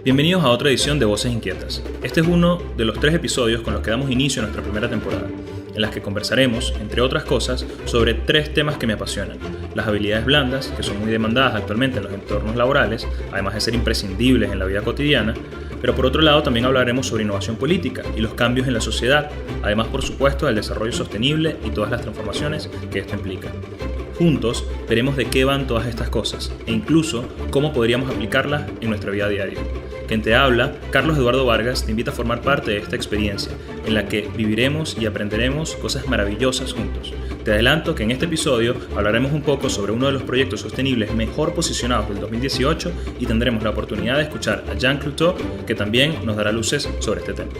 Bienvenidos a otra edición de Voces Inquietas. Este es uno de los 3 episodios con los que damos inicio a nuestra primera temporada, en las que conversaremos, entre otras cosas, sobre 3 temas que me apasionan. Las habilidades blandas, que son muy demandadas actualmente en los entornos laborales, además de ser imprescindibles en la vida cotidiana, pero por otro lado también hablaremos sobre innovación política y los cambios en la sociedad, además por supuesto del desarrollo sostenible y todas las transformaciones que esto implica. Juntos veremos de qué van todas estas cosas e incluso cómo podríamos aplicarlas en nuestra vida diaria. Quien te habla, Carlos Eduardo Vargas, te invita a formar parte de esta experiencia en la que viviremos y aprenderemos cosas maravillosas juntos. Te adelanto que en este episodio hablaremos un poco sobre uno de los proyectos sostenibles mejor posicionados del 2018 y tendremos la oportunidad de escuchar a Jean Cloutot, que también nos dará luces sobre este tema.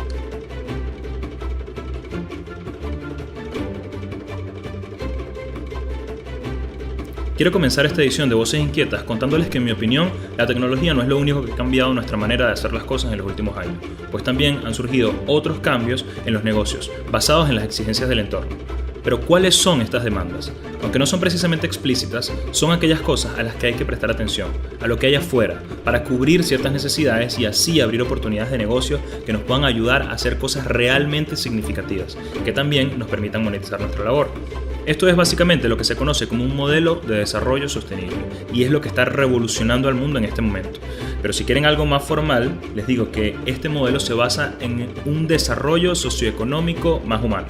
Quiero comenzar esta edición de Voces Inquietas contándoles que en mi opinión la tecnología no es lo único que ha cambiado nuestra manera de hacer las cosas en los últimos años, pues también han surgido otros cambios en los negocios basados en las exigencias del entorno. Pero ¿cuáles son estas demandas? Aunque no son precisamente explícitas, son aquellas cosas a las que hay que prestar atención, a lo que hay afuera, para cubrir ciertas necesidades y así abrir oportunidades de negocio que nos puedan ayudar a hacer cosas realmente significativas, que también nos permitan monetizar nuestra labor. Esto es básicamente lo que se conoce como un modelo de desarrollo sostenible y es lo que está revolucionando al mundo en este momento. Pero si quieren algo más formal, les digo que este modelo se basa en un desarrollo socioeconómico más humano.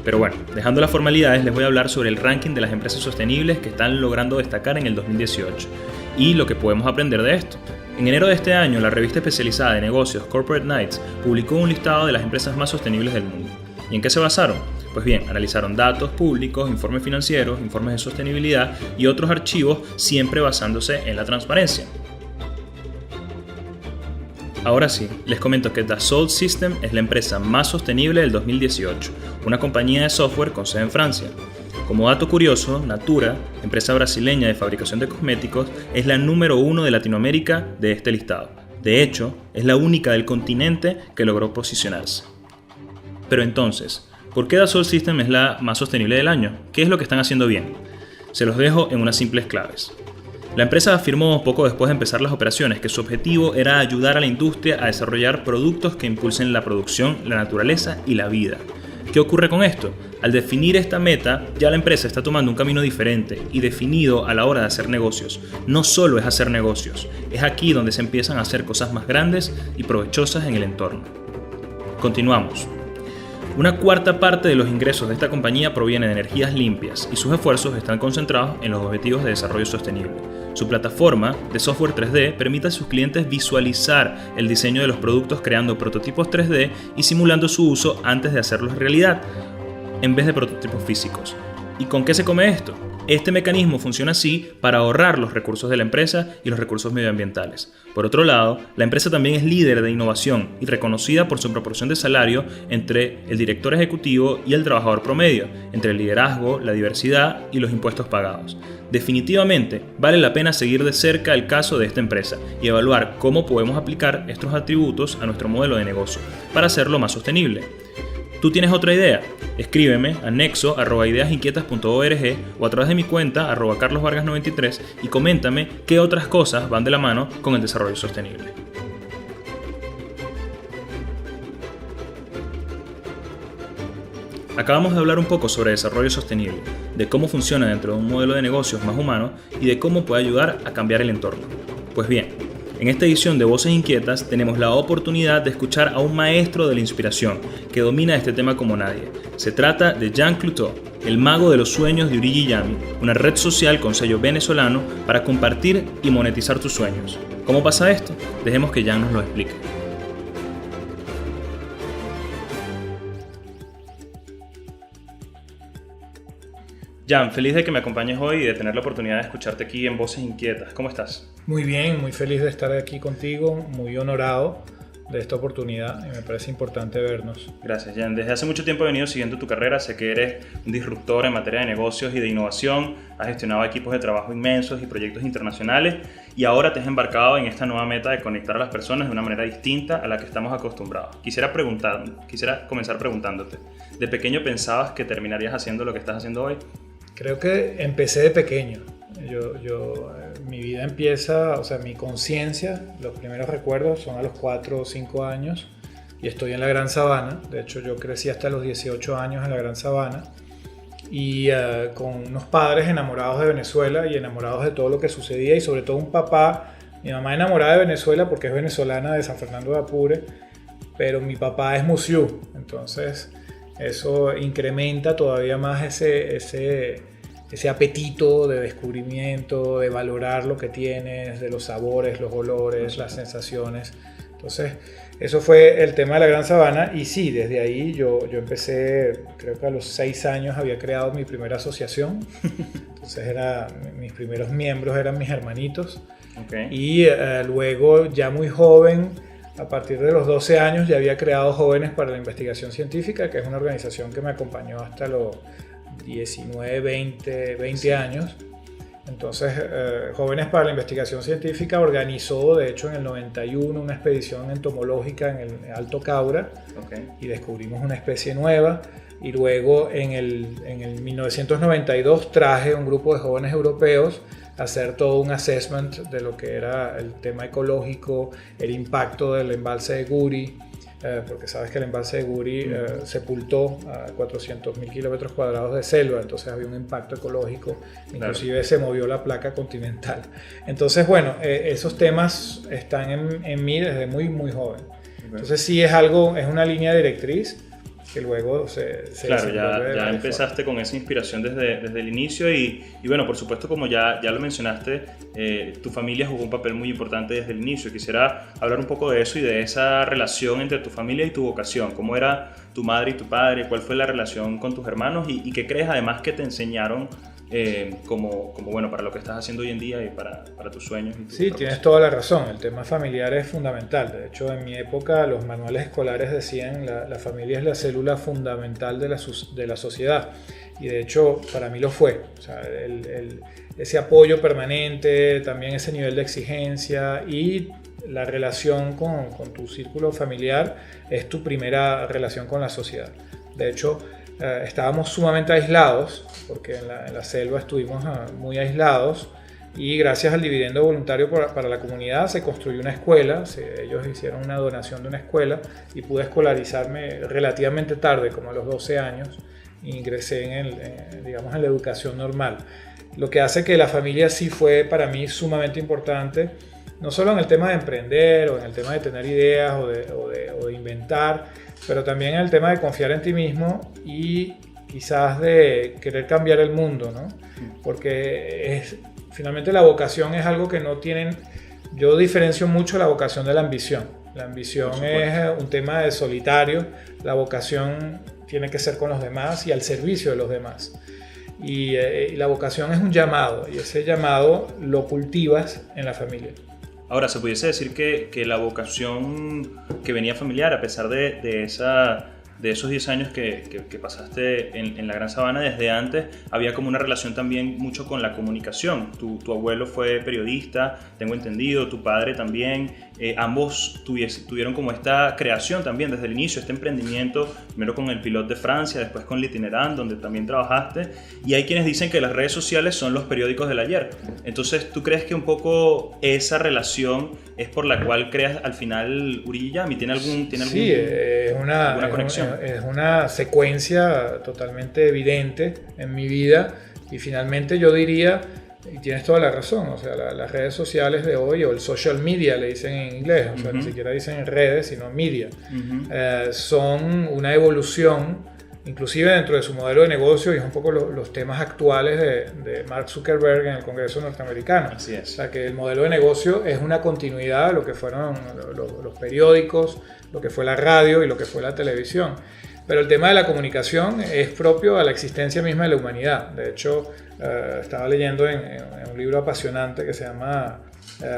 Pero bueno, dejando las formalidades, les voy a hablar sobre el ranking de las empresas sostenibles que están logrando destacar en el 2018 y lo que podemos aprender de esto. En enero de este año, la revista especializada de negocios Corporate Knights publicó un listado de las empresas más sostenibles del mundo. ¿Y en qué se basaron? Pues bien, analizaron datos públicos, informes financieros, informes de sostenibilidad y otros archivos, siempre basándose en la transparencia. Ahora sí, les comento que Dassault Systèmes es la empresa más sostenible del 2018, una compañía de software con sede en Francia. Como dato curioso, Natura, empresa brasileña de fabricación de cosméticos, es la número 1 de Latinoamérica de este listado. De hecho, es la única del continente que logró posicionarse. Pero entonces, ¿por qué Dassault Systèmes es la más sostenible del año? ¿Qué es lo que están haciendo bien? Se los dejo en unas simples claves. La empresa afirmó poco después de empezar las operaciones que su objetivo era ayudar a la industria a desarrollar productos que impulsen la producción, la naturaleza y la vida. ¿Qué ocurre con esto? Al definir esta meta, ya la empresa está tomando un camino diferente y definido a la hora de hacer negocios. No solo es hacer negocios, es aquí donde se empiezan a hacer cosas más grandes y provechosas en el entorno. Continuamos. Una cuarta parte de los ingresos de esta compañía proviene de energías limpias y sus esfuerzos están concentrados en los objetivos de desarrollo sostenible. Su plataforma de software 3D permite a sus clientes visualizar el diseño de los productos creando prototipos 3D y simulando su uso antes de hacerlos realidad, en vez de prototipos físicos. ¿Y con qué se come esto? Este mecanismo funciona así para ahorrar los recursos de la empresa y los recursos medioambientales. Por otro lado, la empresa también es líder de innovación y reconocida por su proporción de salario entre el director ejecutivo y el trabajador promedio, entre el liderazgo, la diversidad y los impuestos pagados. Definitivamente, vale la pena seguir de cerca el caso de esta empresa y evaluar cómo podemos aplicar estos atributos a nuestro modelo de negocio para hacerlo más sostenible. ¿Tú tienes otra idea? Escríbeme a nexo@ideasinquietas.org o a través de mi cuenta @carlosvargas93 y coméntame qué otras cosas van de la mano con el desarrollo sostenible. Acabamos de hablar un poco sobre desarrollo sostenible, de cómo funciona dentro de un modelo de negocios más humano y de cómo puede ayudar a cambiar el entorno. Pues bien, en esta edición de Voces Inquietas tenemos la oportunidad de escuchar a un maestro de la inspiración que domina este tema como nadie. Se trata de Jean Cloutot, el mago de los sueños de Origami, una red social con sello venezolano para compartir y monetizar tus sueños. ¿Cómo pasa esto? Dejemos que Jean nos lo explique. Jean, feliz de que me acompañes hoy y de tener la oportunidad de escucharte aquí en Voces Inquietas. ¿Cómo estás? Muy bien, muy feliz de estar aquí contigo, muy honorado de esta oportunidad y me parece importante vernos. Gracias, Jan. Desde hace mucho tiempo he venido siguiendo tu carrera. Sé que eres un disruptor en materia de negocios y de innovación. Has gestionado equipos de trabajo inmensos y proyectos internacionales y ahora te has embarcado en esta nueva meta de conectar a las personas de una manera distinta a la que estamos acostumbrados. Quisiera comenzar preguntándote, ¿de pequeño pensabas que terminarías haciendo lo que estás haciendo hoy? Creo que empecé de pequeño. Mi vida empieza, o sea, mi conciencia, los primeros recuerdos son a los 4 o 5 años y estoy en la Gran Sabana. De hecho, yo crecí hasta los 18 años en la Gran Sabana y con unos padres enamorados de Venezuela y enamorados de todo lo que sucedía y sobre todo un papá, mi mamá enamorada de Venezuela porque es venezolana de San Fernando de Apure, pero mi papá es Musiú, entonces eso incrementa todavía más ese apetito de descubrimiento, de valorar lo que tienes, de los sabores, los olores, las sensaciones. Entonces, eso fue el tema de la Gran Sabana y sí, desde ahí yo empecé, creo que a los 6 años había creado mi primera asociación. Entonces, mis primeros miembros eran mis hermanitos. Okay. Y luego, ya muy joven, a partir de los 12 años, ya había creado Jóvenes para la Investigación Científica, que es una organización que me acompañó hasta los 19, 20 años. Entonces, Jóvenes para la Investigación Científica organizó, de hecho, en el 91 una expedición entomológica en el Alto Caura. Okay. Y descubrimos una especie nueva. Y luego, en el 1992, traje un grupo de jóvenes europeos a hacer todo un assessment de lo que era el tema ecológico, el impacto del embalse de Guri, porque sabes que el embalse de Guri sepultó a 400.000 kilómetros cuadrados de selva, entonces había un impacto ecológico, inclusive se movió la placa continental. Entonces, bueno, esos temas están en mí desde muy, muy joven. Entonces sí es una línea directriz que luego se claro, ya empezaste con esa inspiración desde el inicio y bueno, por supuesto, como ya lo mencionaste, tu familia jugó un papel muy importante desde el inicio. Quisiera hablar un poco de eso y de esa relación entre tu familia y tu vocación. ¿Cómo era tu madre y tu padre? ¿Cuál fue la relación con tus hermanos? ¿Y qué crees además que te enseñaron como bueno, para lo que estás haciendo hoy en día y para tus sueños? Sí, tienes toda la razón. El tema familiar es fundamental. De hecho, en mi época los manuales escolares decían la familia es la célula fundamental de la sociedad. Y de hecho, para mí lo fue. O sea, ese apoyo permanente, también ese nivel de exigencia y la relación con tu círculo familiar es tu primera relación con la sociedad. De hecho, estábamos sumamente aislados, porque en la selva estuvimos muy aislados y gracias al dividendo voluntario para la comunidad se construyó una escuela, ellos hicieron una donación de una escuela y pude escolarizarme relativamente tarde, como a los 12 años, e ingresé en la educación normal. Lo que hace que la familia sí fue para mí sumamente importante, no solo en el tema de emprender o en el tema de tener ideas o de inventar, pero también en el tema de confiar en ti mismo y quizás de querer cambiar el mundo, ¿no? Porque finalmente la vocación es algo que no tienen. Yo diferencio mucho la vocación de la ambición. La ambición es un tema de solitario, la vocación tiene que ser con los demás y al servicio de los demás. Y la vocación es un llamado y ese llamado lo cultivas en la familia. Ahora, ¿se pudiese decir que la vocación que venía familiar, a pesar de esos 10 años que pasaste en la Gran Sabana, desde antes había como una relación también mucho con la comunicación? Tu abuelo fue periodista, tengo entendido, tu padre también. Ambos tuvieron como esta creación también desde el inicio, este emprendimiento, primero con el Pilote de Francia, después con L'Itinerant, donde también trabajaste, y hay quienes dicen que las redes sociales son los periódicos del ayer. Entonces, ¿tú crees que un poco esa relación es por la cual creas al final Uri Yami? ¿Tiene Sí, alguna conexión? Es una secuencia totalmente evidente en mi vida y finalmente yo diría, y tienes toda la razón, o sea, las redes sociales de hoy, o el social media le dicen en inglés, o sea, ni siquiera dicen redes, sino media, son una evolución, inclusive dentro de su modelo de negocio, y es un poco los temas actuales de Mark Zuckerberg en el Congreso norteamericano. Así es. O sea, que el modelo de negocio es una continuidad de lo que fueron los periódicos, lo que fue la radio y lo que fue la televisión. Pero el tema de la comunicación es propio a la existencia misma de la humanidad. De hecho, estaba leyendo en un libro apasionante que se llama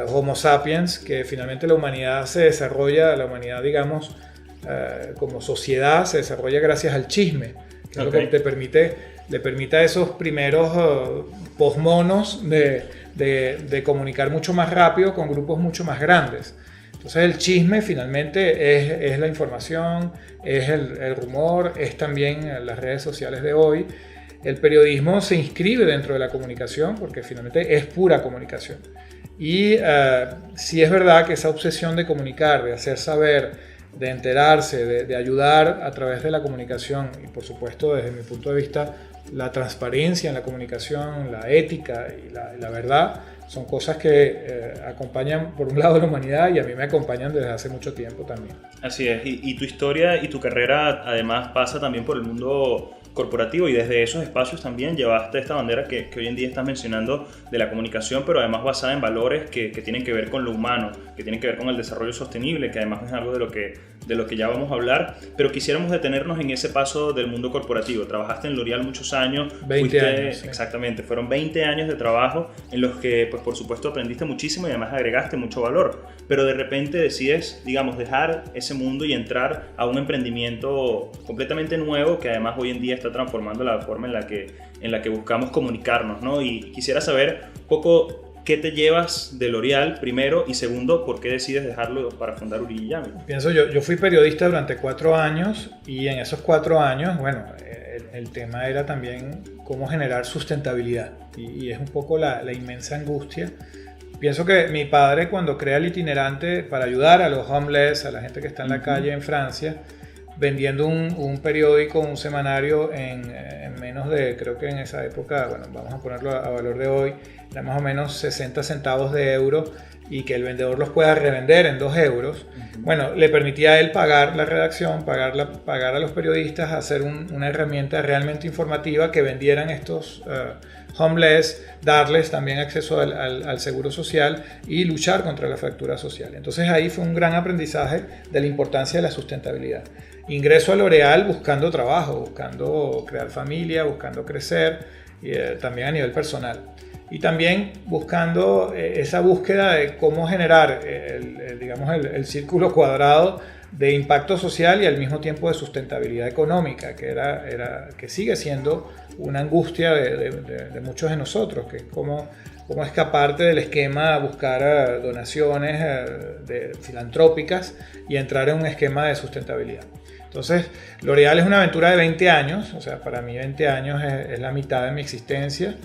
Homo sapiens, que finalmente la humanidad se desarrolla, la humanidad, digamos, como sociedad se desarrolla gracias al chisme, que es lo que le permite a esos primeros posmonos de comunicar mucho más rápido con grupos mucho más grandes. Entonces el chisme finalmente es la información, es el rumor, es también las redes sociales de hoy. El periodismo se inscribe dentro de la comunicación porque finalmente es pura comunicación. Y sí es verdad que esa obsesión de comunicar, de hacer saber, de enterarse, de ayudar a través de la comunicación y por supuesto desde mi punto de vista la transparencia en la comunicación, la ética y la verdad son cosas que acompañan por un lado la humanidad y a mí me acompañan desde hace mucho tiempo también. Así es, y tu historia y tu carrera además pasa también por el mundo corporativo y desde esos espacios también llevaste esta bandera que hoy en día estás mencionando de la comunicación, pero además basada en valores que tienen que ver con lo humano, que tienen que ver con el desarrollo sostenible, que además es algo de lo que ya vamos a hablar, pero quisiéramos detenernos en ese paso del mundo corporativo. Trabajaste en L'Oréal muchos años. 20 años. Sí. Exactamente, fueron 20 años de trabajo en los que, pues por supuesto, aprendiste muchísimo y además agregaste mucho valor, pero de repente decides, digamos, dejar ese mundo y entrar a un emprendimiento completamente nuevo que además hoy en día está transformando la forma en la que buscamos comunicarnos, ¿no? Y quisiera saber un poco qué te llevas de L'Oréal primero y segundo, por qué decides dejarlo para fundar Uriliyami. Pienso yo fui periodista durante 4 años y en esos 4 años, bueno, el tema era también cómo generar sustentabilidad y es un poco la inmensa angustia. Pienso que mi padre cuando crea el itinerante para ayudar a los homeless, a la gente que está en la calle en Francia, vendiendo un periódico, un semanario en menos de, creo que en esa época, bueno, vamos a ponerlo a valor de hoy, era más o menos 60 centavos de euro y que el vendedor los pueda revender en 2 euros. Bueno, le permitía a él pagar la redacción, pagar a los periodistas, hacer una herramienta realmente informativa que vendieran estos homeless, darles también acceso al seguro social y luchar contra la fractura social. Entonces ahí fue un gran aprendizaje de la importancia de la sustentabilidad. Ingreso a L'Oréal buscando trabajo, buscando crear familia, buscando crecer, y, también a nivel personal. Y también buscando esa búsqueda de cómo generar el círculo cuadrado de impacto social y al mismo tiempo de sustentabilidad económica, que sigue siendo una angustia de muchos de nosotros, que es cómo escaparte del esquema, buscar donaciones filantrópicas y entrar en un esquema de sustentabilidad. Entonces, L'Oréal es una aventura de 20 años, o sea, para mí 20 años es la mitad de mi existencia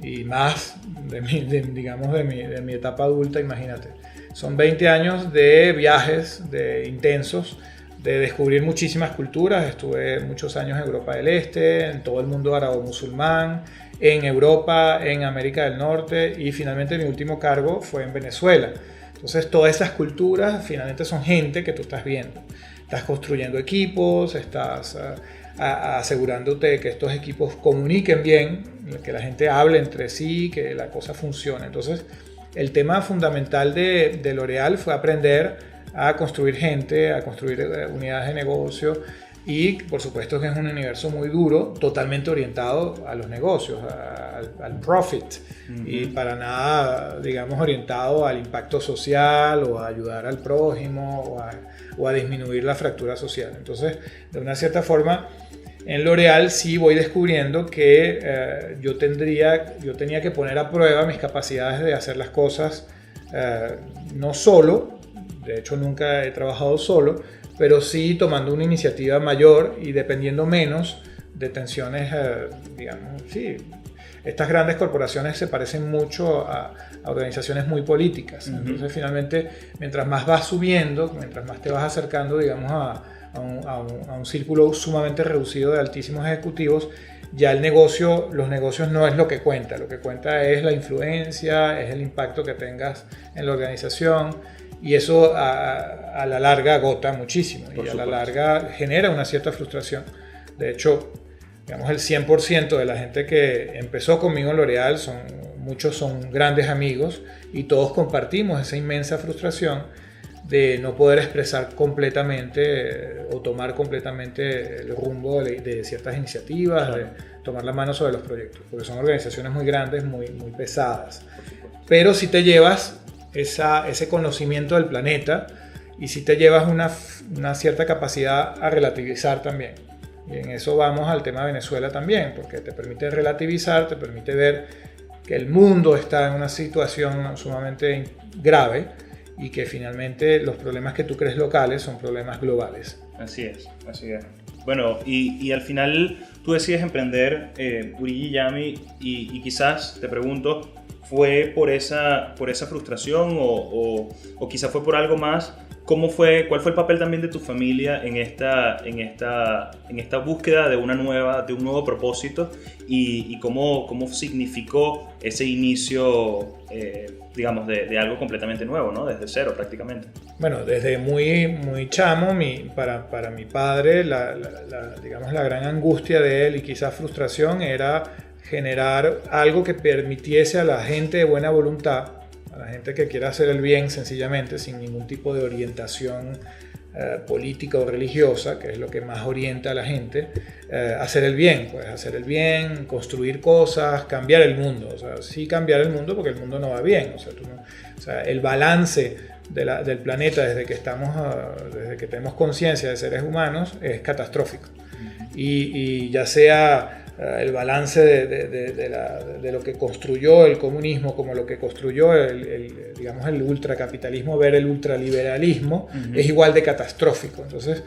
y más de mi etapa adulta, imagínate. Son 20 años de viajes, de intensos, de descubrir muchísimas culturas. Estuve muchos años en Europa del Este, en todo el mundo árabo-musulmán, en Europa, en América del Norte y finalmente mi último cargo fue en Venezuela. Entonces todas esas culturas finalmente son gente que tú estás viendo. Estás construyendo equipos, estás asegurándote que estos equipos comuniquen bien, que la gente hable entre sí, que la cosa funcione. Entonces el tema fundamental de L'Oréal fue aprender a construir gente, a construir unidades de negocio y por supuesto que es un universo muy duro, totalmente orientado a los negocios, al profit y para nada, digamos, orientado al impacto social o a ayudar al prójimo o a disminuir la fractura social. Entonces, de una cierta forma, en L'Oréal sí voy descubriendo que yo tenía que poner a prueba mis capacidades de hacer las cosas no solo, de hecho nunca he trabajado solo, pero sí tomando una iniciativa mayor y dependiendo menos de tensiones, digamos, sí. Estas grandes corporaciones se parecen mucho a organizaciones muy políticas. Entonces, finalmente, mientras más vas subiendo, mientras más te vas acercando, digamos, a un círculo sumamente reducido de altísimos ejecutivos, ya los negocios no es lo que cuenta. Lo que cuenta es la influencia, es el impacto que tengas en la organización. Y eso a la larga agota muchísimo y a la larga genera una cierta frustración. De hecho, digamos, el 100% de la gente que empezó conmigo en L'Oréal, muchos son grandes amigos y todos compartimos esa inmensa frustración de no poder expresar completamente o tomar completamente el rumbo de ciertas iniciativas, de tomar la mano sobre los proyectos, porque son organizaciones muy grandes, muy pesadas. Pero si te llevas ese conocimiento del planeta y sí te llevas una cierta capacidad a relativizar también. Y en eso vamos al tema de Venezuela también, porque te permite relativizar, te permite ver que el mundo está en una situación sumamente grave y que finalmente los problemas que tú crees locales son problemas globales. Así es, así es. Bueno, y al final tú decides emprender Urigi Yami y quizás, te pregunto, ¿fue por esa frustración o quizás fue por algo más? ¿Cuál fue el papel también de tu familia en esta búsqueda de un nuevo propósito y cómo significó ese inocio, digamos, de algo completamente nuevo, ¿no? Desde cero prácticamente. Bueno, desde muy chamo, para mi padre, digamos, la gran angustia de él y quizás frustración era generar algo que permitiese a la gente de buena voluntad, a la gente que quiera hacer el bien sencillamente, sin ningún tipo de orientación política o religiosa, que es lo que más orienta a la gente, hacer el bien, pues hacer el bien, construir cosas, cambiar el mundo. O sea, sí cambiar el mundo porque el mundo no va bien. O sea, el balance del planeta desde que tenemos conciencia de seres humanos es catastrófico. Y ya sea el balance de lo que construyó el comunismo como lo que construyó digamos, el ultracapitalismo, ver el ultraliberalismo, es igual de catastrófico. Entonces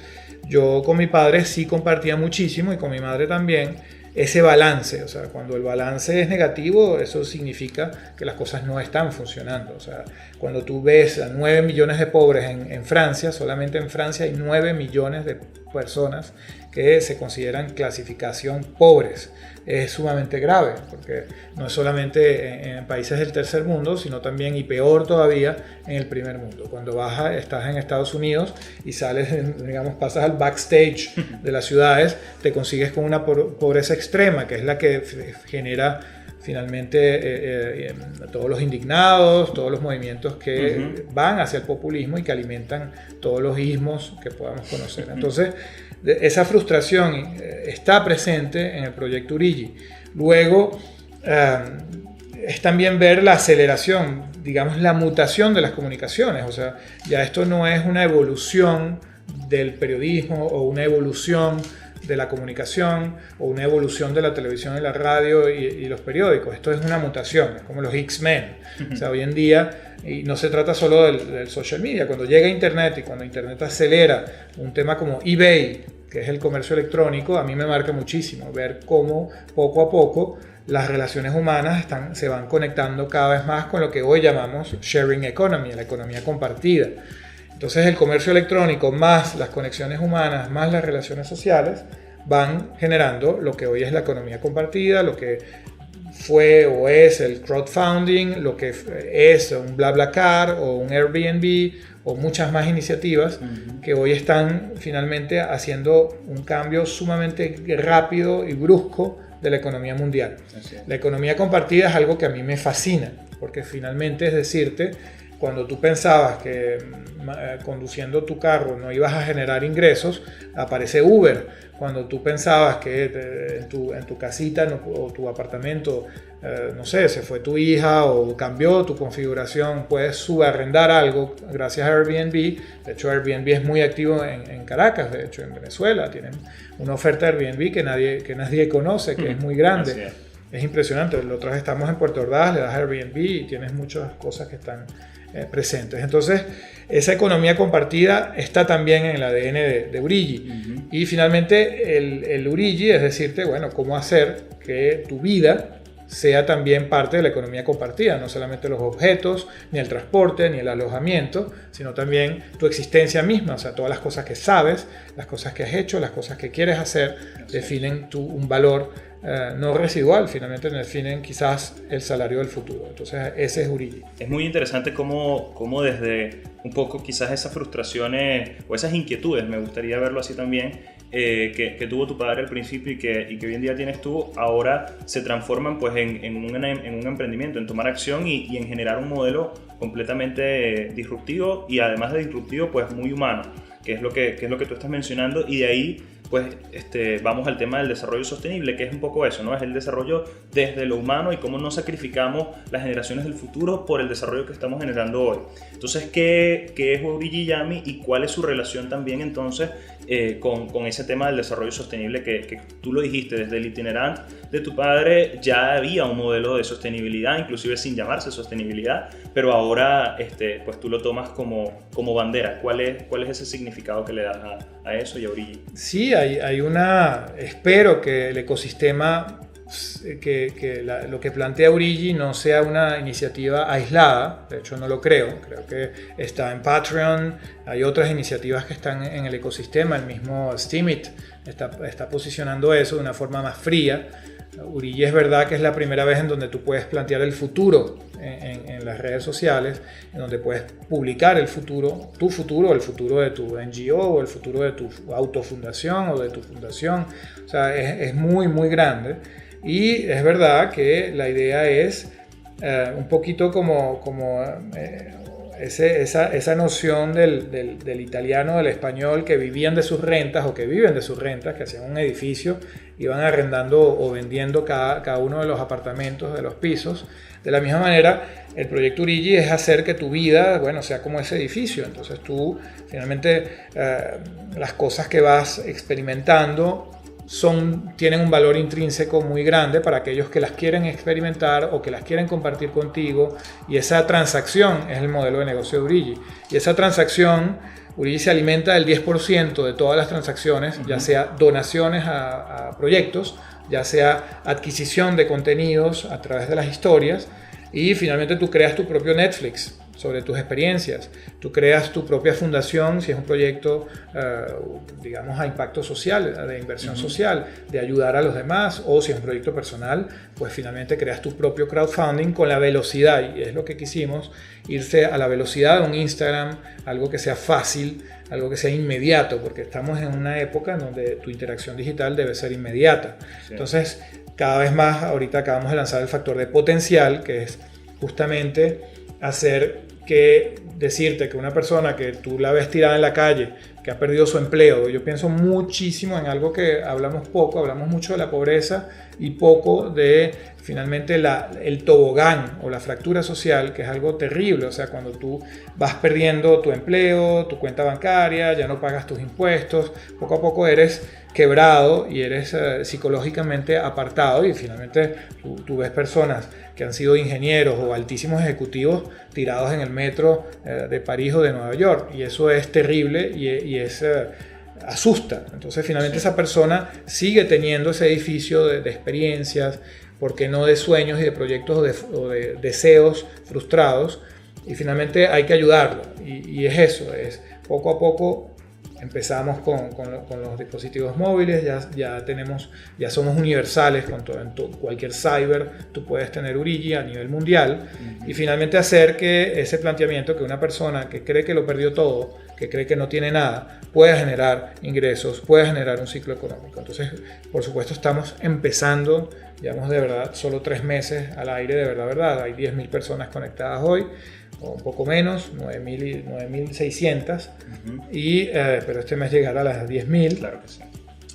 yo con mi padre sí compartía muchísimo y con mi madre también ese balance. O sea, cuando el balance es negativo, eso significa que las cosas no están funcionando. O sea, cuando tú ves a 9 millones de pobres en Francia, solamente en Francia hay 9 millones de personas que se consideran clasificación pobres. Es sumamente grave, porque no es solamente en países del tercer mundo, sino también, y peor todavía, en el primer mundo. Cuando estás en Estados Unidos y sales, digamos, pasas al backstage de las ciudades, te consigues con una pobreza extrema, que es la que genera finalmente todos los indignados, todos los movimientos que van hacia el populismo y que alimentan todos los ismos que podamos conocer. Entonces, esa frustración está presente en el proyecto Urigi. Luego, es también ver la aceleración, digamos, la mutación de las comunicaciones. O sea, ya esto no es una evolución del periodismo o una evolución de la comunicación o una evolución de la televisión y la radio y los periódicos. Esto es una mutación, es como los X-Men. O sea, hoy en día, y no se trata solo del social media, cuando llega Internet y cuando Internet acelera un tema como eBay, que es el comercio electrónico, a mí me marca muchísimo ver cómo poco a poco las relaciones humanas se van conectando cada vez más con lo que hoy llamamos sharing economy, la economía compartida. Entonces el comercio electrónico más las conexiones humanas más las relaciones sociales van generando lo que hoy es la economía compartida, lo que fue o es el crowdfunding, lo que es un BlaBlaCar o un Airbnb o muchas más iniciativas que hoy están finalmente haciendo un cambio sumamente rápido y brusco de la economía mundial. La economía compartida es algo que a mí me fascina, porque finalmente es decirte, cuando tú pensabas que conduciendo tu carro no ibas a generar ingresos, aparece Uber. Cuando tú pensabas que en tu casita o tu apartamento, no sé, se fue tu hija o cambió tu configuración, puedes subarrendar algo gracias a Airbnb. De hecho, Airbnb es muy activo en Caracas, de hecho en Venezuela. Tienen una oferta de Airbnb que nadie conoce, que es muy grande. Es impresionante. La otra vez estamos en Puerto Ordaz, le das a Airbnb y tienes muchas cosas que están presentes. Entonces, esa economía compartida está también en el ADN de Urigi. Y finalmente, el Urigi es decirte, bueno, cómo hacer que tu vida sea también parte de la economía compartida, no solamente los objetos, ni el transporte, ni el alojamiento, sino también tu existencia misma, o sea, todas las cosas que sabes, las cosas que has hecho, las cosas que quieres hacer, definen un valor no residual, finalmente definen quizás el salario del futuro. Entonces ese es Urigi. Es muy interesante cómo desde un poco quizás esas frustraciones o esas inquietudes, me gustaría verlo así también, que tuvo tu padre al principio y que hoy en día tienes tú, ahora se transforman pues en un emprendimiento, en tomar acción y en generar un modelo completamente disruptivo y además de disruptivo pues muy humano, que es lo que tú estás mencionando, y de ahí pues vamos al tema del desarrollo sostenible, que es un poco eso, ¿no? Es el desarrollo desde lo humano y cómo no sacrificamos las generaciones del futuro por el desarrollo que estamos generando hoy. Entonces, ¿qué es Origin Yami y cuál es su relación también entonces con ese tema del desarrollo sostenible que tú lo dijiste, desde el itinerante de tu padre ya había un modelo de sostenibilidad, inclusive sin llamarse sostenibilidad, pero ahora pues tú lo tomas como bandera. ¿Cuál es ese significado que le das a eso y a Origin? Sí, espero que el ecosistema, lo que plantea Origin no sea una iniciativa aislada. De hecho no lo creo que está en Patreon, hay otras iniciativas que están en el ecosistema, el mismo Steemit está posicionando eso de una forma más fría. Origin es verdad que es la primera vez en donde tú puedes plantear el futuro en las redes sociales, en donde puedes publicar el futuro, tu futuro, el futuro de tu NGO o el futuro de tu autofundación o de tu fundación. O sea, es muy, muy grande. Y es verdad que la idea es un poquito esa noción del italiano, del español, que vivían de sus rentas o que viven de sus rentas, que hacían un edificio, iban arrendando o vendiendo cada uno de los apartamentos, de los pisos. De la misma manera, el proyecto Origin es hacer que tu vida, sea como ese edificio. Entonces tú, finalmente, las cosas que vas experimentando tienen un valor intrínseco muy grande para aquellos que las quieren experimentar o que las quieren compartir contigo, y esa transacción es el modelo de negocio de Origin. Y esa transacción, Origin se alimenta del 10% de todas las transacciones, ya sea donaciones a proyectos, ya sea adquisición de contenidos a través de las historias, y finalmente tú creas tu propio Netflix sobre tus experiencias. Tú creas tu propia fundación si es un proyecto, digamos, a impacto social, de inversión social, de ayudar a los demás, o si es un proyecto personal, pues finalmente creas tu propio crowdfunding con la velocidad, y es lo que quisimos, irse a la velocidad de un Instagram, algo que sea fácil, algo que sea inmediato, porque estamos en una época en donde tu interacción digital debe ser inmediata. Sí. Entonces, cada vez más, ahorita acabamos de lanzar el factor de potencial, que es justamente decirte que una persona que tú la ves tirada en la calle, que ha perdido su empleo. Yo pienso muchísimo en algo que hablamos mucho de la pobreza y poco de finalmente el tobogán o la fractura social, que es algo terrible. O sea, cuando tú vas perdiendo tu empleo, tu cuenta bancaria, ya no pagas tus impuestos, poco a poco eres quebrado y eres psicológicamente apartado, y finalmente tú ves personas que han sido ingenieros o altísimos ejecutivos tirados en el metro de París o de Nueva York, y eso es terrible y asusta. Entonces finalmente esa persona sigue teniendo ese edificio de experiencias, ¿por qué no de sueños y de proyectos o de deseos frustrados? Y finalmente hay que ayudarlo, y es eso, es poco a poco. Empezamos con los dispositivos móviles, ya somos universales, en cualquier cyber tú puedes tener Origin a nivel mundial, y finalmente hacer que ese planteamiento, que una persona que cree que lo perdió todo, que cree que no tiene nada, pueda generar ingresos, pueda generar un ciclo económico. Entonces, por supuesto, estamos empezando, llevamos de verdad solo 3 meses al aire, de verdad, hay 10.000 personas conectadas hoy, o un poco menos, 9.600, pero este mes llegará a las 10.000. Claro que sí.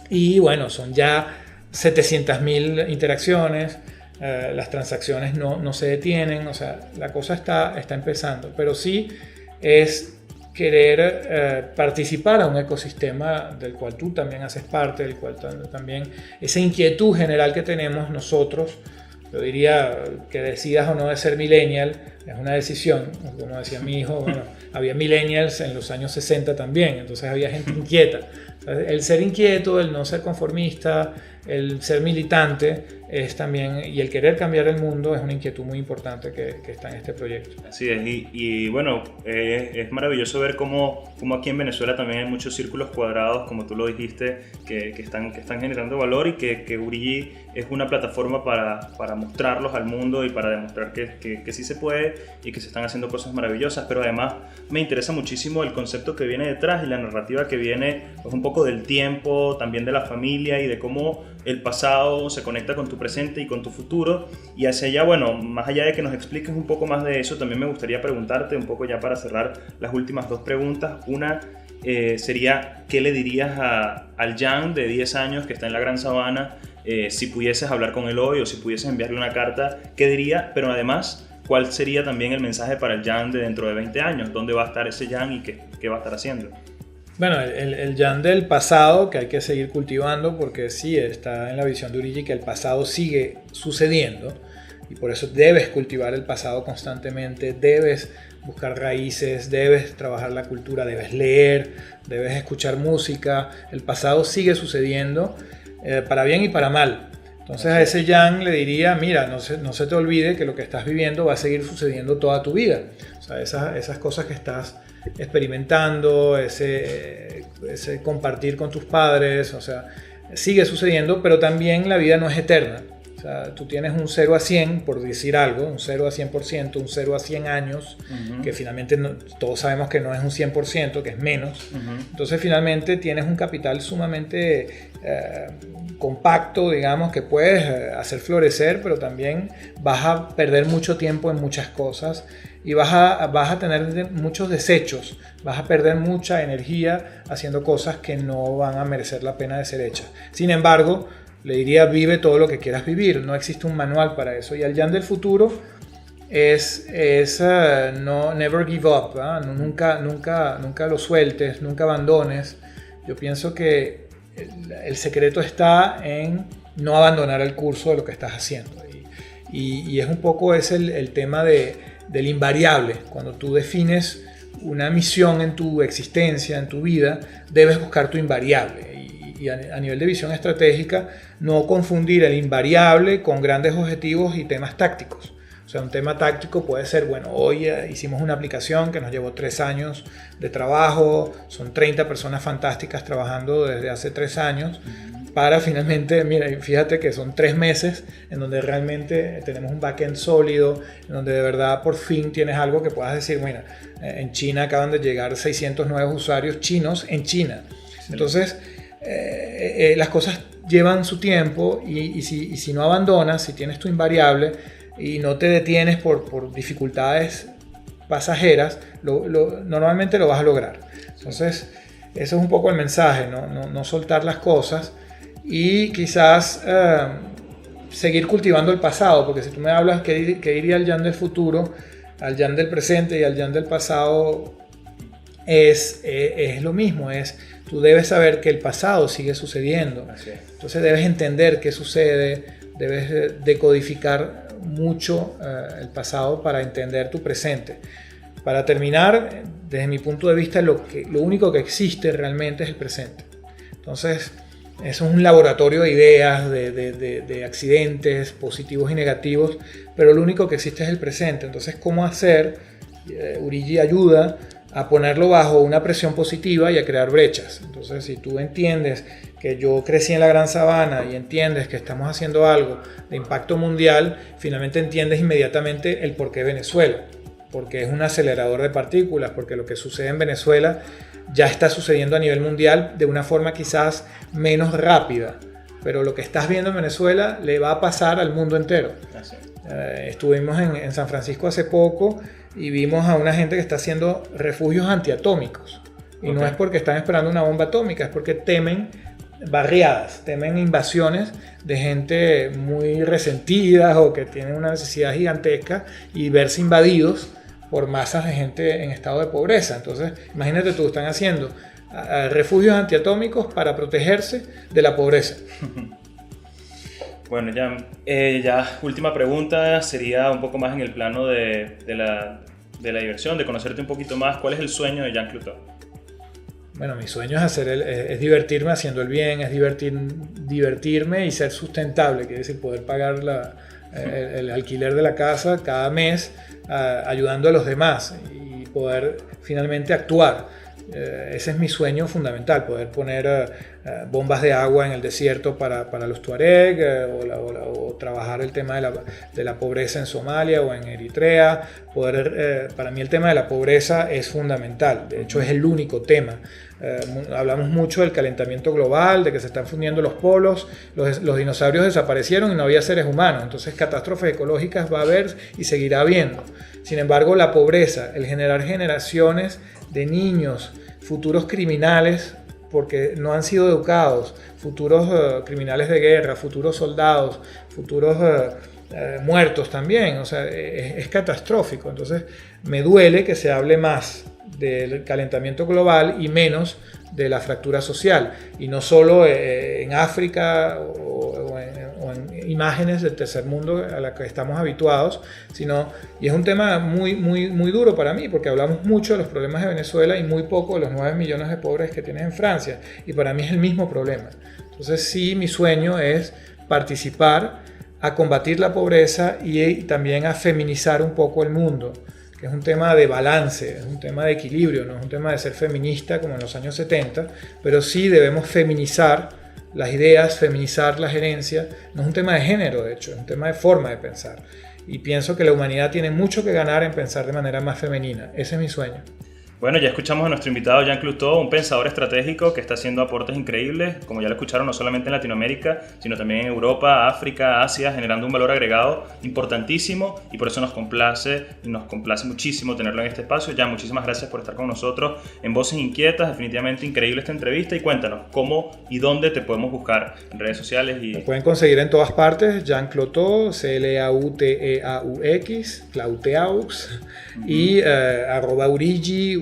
Y bueno, son ya 700.000 interacciones, las transacciones no se detienen, o sea, la cosa está empezando, pero sí es querer participar a un ecosistema del cual tú también haces parte, del cual también esa inquietud general que tenemos nosotros. Yo diría que decidas o no de ser millennial es una decisión. Como decía mi hijo, había millennials en los años 60 también, entonces había gente inquieta. El ser inquieto, el no ser conformista, el ser militante es también, y el querer cambiar el mundo es una inquietud muy importante que está en este proyecto. Así es, y bueno, es maravilloso ver cómo aquí en Venezuela también hay muchos círculos cuadrados, como tú lo dijiste, que están generando valor, y que Origin es una plataforma para mostrarlos al mundo y para demostrar que sí se puede y que se están haciendo cosas maravillosas. Pero además me interesa muchísimo el concepto que viene detrás y la narrativa que viene, pues un poco del tiempo, también de la familia y de cómo el pasado se conecta con tu presente y con tu futuro. Y hacia allá, bueno, más allá de que nos expliques un poco más de eso, también me gustaría preguntarte un poco, ya para cerrar, las últimas 2 preguntas. Una, sería, ¿qué le dirías al Jan de 10 años que está en la Gran Sabana? Si pudieses hablar con él hoy o si pudieses enviarle una carta, ¿qué diría? Pero además, ¿cuál sería también el mensaje para el Jan de dentro de 20 años? ¿Dónde va a estar ese Jan y qué va a estar haciendo? Bueno, el Jan del pasado que hay que seguir cultivando, porque sí, está en la visión de Origi que el pasado sigue sucediendo y por eso debes cultivar el pasado constantemente, debes buscar raíces, debes trabajar la cultura, debes leer, debes escuchar música. El pasado sigue sucediendo para bien y para mal. Entonces a ese Jan le diría, mira, no se te olvide que lo que estás viviendo va a seguir sucediendo toda tu vida. O sea, esas cosas que estás experimentando, ese compartir con tus padres, o sea, sigue sucediendo, pero también la vida no es eterna. O sea, tú tienes un 0 a 100, por decir algo, un 0 a 100%, un 0 a 100 años, que finalmente todos sabemos que no es un 100%, que es menos. Entonces finalmente tienes un capital sumamente compacto, digamos, que puedes hacer florecer, pero también vas a perder mucho tiempo en muchas cosas y vas a tener muchos desechos, vas a perder mucha energía haciendo cosas que no van a merecer la pena de ser hechas. Sin embargo, le diría, vive todo lo que quieras vivir, no existe un manual para eso. Y al Jan del futuro es no, never give up, ¿eh? Nunca lo sueltes, nunca abandones. Yo pienso que el secreto está en no abandonar el curso de lo que estás haciendo. Y es un poco el tema del invariable. Cuando tú defines una misión en tu existencia, en tu vida, debes buscar tu invariable. Y a nivel de visión estratégica, no confundir el invariable con grandes objetivos y temas tácticos. O sea, un tema táctico puede ser, bueno, hoy hicimos una aplicación que nos llevó 3 años de trabajo, son 30 personas fantásticas trabajando desde hace 3 años, para finalmente, mira, fíjate que son 3 meses en donde realmente tenemos un backend sólido, en donde de verdad por fin tienes algo que puedas decir, mira, en China acaban de llegar 600 nuevos usuarios chinos en China. Entonces, las cosas llevan su tiempo y si no abandonas, si tienes tu invariable y no te detienes por dificultades pasajeras, normalmente lo vas a lograr. Entonces, eso es un poco el mensaje, no soltar las cosas y quizás seguir cultivando el pasado, porque si tú me hablas que iría al Jan del futuro, al Jan del presente y al Jan del pasado, es lo mismo, tú debes saber que el pasado sigue sucediendo. Entonces debes entender qué sucede, debes decodificar mucho el pasado para entender tu presente. Para terminar, desde mi punto de vista, lo único que existe realmente es el presente. Entonces, eso es un laboratorio de ideas, de accidentes positivos y negativos, pero lo único que existe es el presente. Entonces, ¿cómo hacer? Origi ayuda a ponerlo bajo una presión positiva y a crear brechas. Entonces, si tú entiendes que yo crecí en la Gran Sabana y entiendes que estamos haciendo algo de impacto mundial, finalmente entiendes inmediatamente el por qué Venezuela, porque es un acelerador de partículas, porque lo que sucede en Venezuela ya está sucediendo a nivel mundial de una forma quizás menos rápida, pero lo que estás viendo en Venezuela le va a pasar al mundo entero. Estuvimos en San Francisco hace poco y vimos a una gente que está haciendo refugios antiatómicos. Y no es porque están esperando una bomba atómica, es porque temen barriadas, temen invasiones de gente muy resentida o que tienen una necesidad gigantesca y verse invadidos por masas de gente en estado de pobreza. Entonces, imagínate tú, están haciendo refugios antiatómicos para protegerse de la pobreza. Bueno, ya última pregunta, sería un poco más en el plano de la diversión, de conocerte un poquito más. ¿Cuál es el sueño de Jean Clouteux? Bueno, mi sueño es divertirme haciendo el bien, es divertirme y ser sustentable, quiere decir poder pagar el alquiler de la casa cada mes ayudando a los demás y poder finalmente actuar. Ese es mi sueño fundamental, poder poner bombas de agua en el desierto para los Tuareg o trabajar el tema de la pobreza en Somalia o en Eritrea. Para mí el tema de la pobreza es fundamental, de hecho es el único tema. Hablamos mucho del calentamiento global, de que se están fundiendo los polos, los dinosaurios desaparecieron y no había seres humanos, entonces catástrofes ecológicas va a haber y seguirá habiendo. Sin embargo, la pobreza, el generar generaciones de niños futuros criminales porque no han sido educados, futuros criminales de guerra, futuros soldados, futuros muertos también, o sea, es catastrófico. Entonces me duele que se hable más del calentamiento global y menos de la fractura social, y no solo en África o en imágenes del tercer mundo a la que estamos habituados, y es un tema muy duro para mí, porque hablamos mucho de los problemas de Venezuela y muy poco de los 9 millones de pobres que tienes en Francia, y para mí es el mismo problema. Entonces sí, mi sueño es participar a combatir la pobreza y también a feminizar un poco el mundo, que es un tema de balance, es un tema de equilibrio, no es un tema de ser feminista como en los años 70, pero sí debemos feminizar las ideas, feminizar la gerencia. No es un tema de género, de hecho, es un tema de forma de pensar. Y pienso que la humanidad tiene mucho que ganar en pensar de manera más femenina. Ese es mi sueño. Bueno, ya escuchamos a nuestro invitado Jean Cloutot, un pensador estratégico que está haciendo aportes increíbles, como ya lo escucharon, no solamente en Latinoamérica, sino también en Europa, África, Asia, generando un valor agregado importantísimo, y por eso nos complace muchísimo tenerlo en este espacio. Jean, muchísimas gracias por estar con nosotros en Voces Inquietas. Definitivamente increíble esta entrevista, y cuéntanos cómo y dónde te podemos buscar en redes sociales. Me pueden conseguir en todas partes, Jean Cloutot, Clauteaux, Clauteaux, y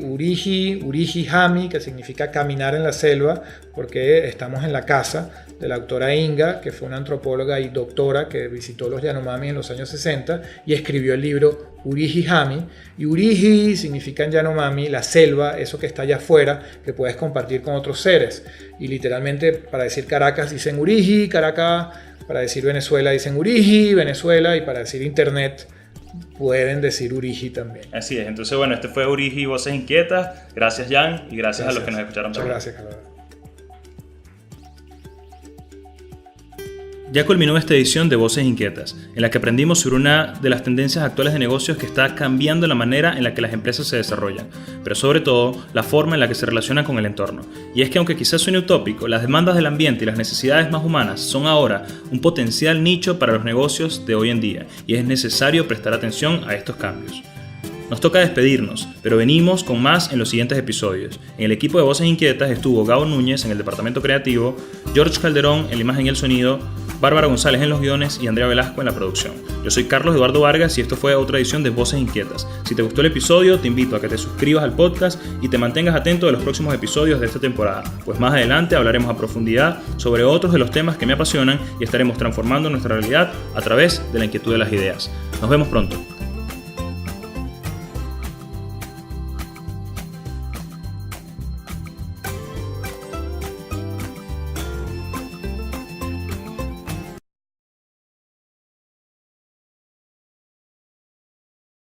Uriji Hami, que significa caminar en la selva, porque estamos en la casa de la doctora Inga, que fue una antropóloga y doctora que visitó los Yanomami en los años 60 y escribió el libro Uriji Hami. Y Uriji significa en Yanomami la selva, eso que está allá afuera, que puedes compartir con otros seres. Y literalmente para decir Caracas dicen Uriji, Caracas, para decir Venezuela dicen Uriji, Venezuela, y para decir Internet pueden decir Uriji también. Así es. Entonces, bueno, este fue Uriji Voces Inquietas. Gracias, Jean, y gracias a los que nos escucharon. Muchas gracias, Carlos. Ya culminó esta edición de Voces Inquietas, en la que aprendimos sobre una de las tendencias actuales de negocios que está cambiando la manera en la que las empresas se desarrollan, pero sobre todo la forma en la que se relacionan con el entorno. Y es que, aunque quizás suene utópico, las demandas del ambiente y las necesidades más humanas son ahora un potencial nicho para los negocios de hoy en día, y es necesario prestar atención a estos cambios. Nos toca despedirnos, pero venimos con más en los siguientes episodios. En el equipo de Voces Inquietas estuvo Gabo Núñez en el departamento creativo, George Calderón en la imagen y el sonido, Bárbara González en los guiones y Andrea Velasco en la producción. Yo soy Carlos Eduardo Vargas y esto fue otra edición de Voces Inquietas. Si te gustó el episodio, te invito a que te suscribas al podcast y te mantengas atento de los próximos episodios de esta temporada, pues más adelante hablaremos a profundidad sobre otros de los temas que me apasionan y estaremos transformando nuestra realidad a través de la inquietud de las ideas. Nos vemos pronto.